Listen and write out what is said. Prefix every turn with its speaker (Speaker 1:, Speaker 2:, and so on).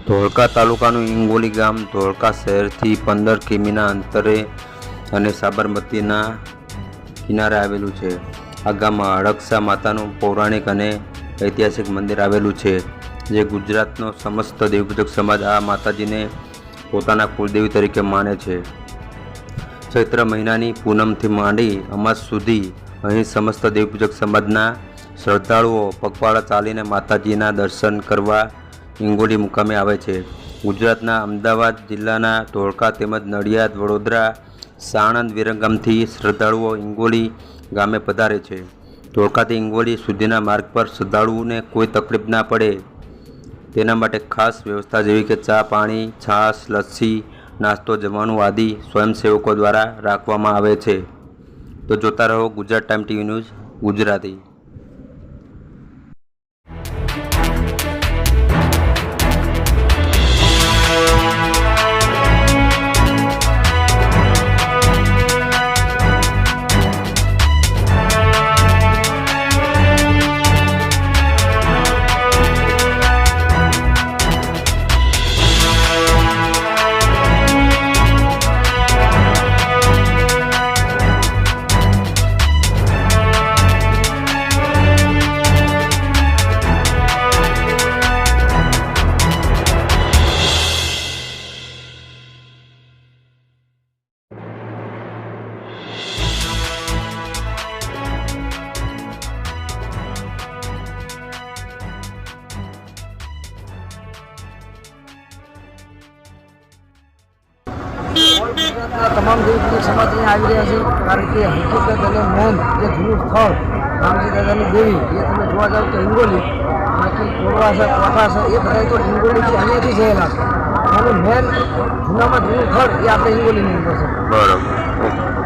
Speaker 1: ધોળકા તાલુકાનું ઇંગોલી ગામ ધોળકા શહેરથી 15 કિમીના અંતરે અને સાબરમતીના કિનારે આવેલું છે. આ ગામમાં અળક્ષા માતાનું પૌરાણિક અને ઐતિહાસિક મંદિર આવેલું છે, જે ગુજરાતનો સમસ્ત દેવપૂજક સમાજ આ માતાજીને પોતાના કુળદેવી તરીકે માને છે. ચૈત્ર મહિનાની પૂનમથી માંડી અમાસ સુધી અહીં સમસ્ત દેવપૂજક સમાજના શ્રદ્ધાળુઓ પગપાળા ચાલીને માતાજીના દર્શન કરવા ઇંગોલી મુકામે આવે છે. ગુજરાતના અમદાવાદ જિલ્લાના ધોળકા તેમજ નડિયાદ, વડોદરા, સાણંદ, વિરમગામથી શ્રદ્ધાળુઓ ઇંગોલી ગામે પધારે છે. ધોળકાથી ઇંગોલી સુધીના માર્ગ પર શ્રદ્ધાળુઓને કોઈ તકલીફ ના પડે તેના માટે ખાસ વ્યવસ્થા જેવી કે ચા, પાણી, છાશ, લસ્સી, નાસ્તો, જમવાનું આદિ સ્વયંસેવકો દ્વારા રાખવામાં આવે છે. તો જોતા રહો Gujarat time TV news Gujarati.
Speaker 2: તમામ દેવપૂજક સમાજ અહીંયા આવી રહ્યા છે, કારણ કે હકીકત અને મેન જે જૂનું સ્થળ રામજી દાદાની દેવી એ તમે જોવા જાવ તો ઇંગોલી, બાકી કોરવા છે, કોઠા છે, એ બધા તો ઇંગોલીથી અહીંયાથી ગયેલા છે. અને મેન જૂનામાં જૂનું સ્થળ એ આપણે ઇંગોલીની અંદર છે.
Speaker 1: બરાબર.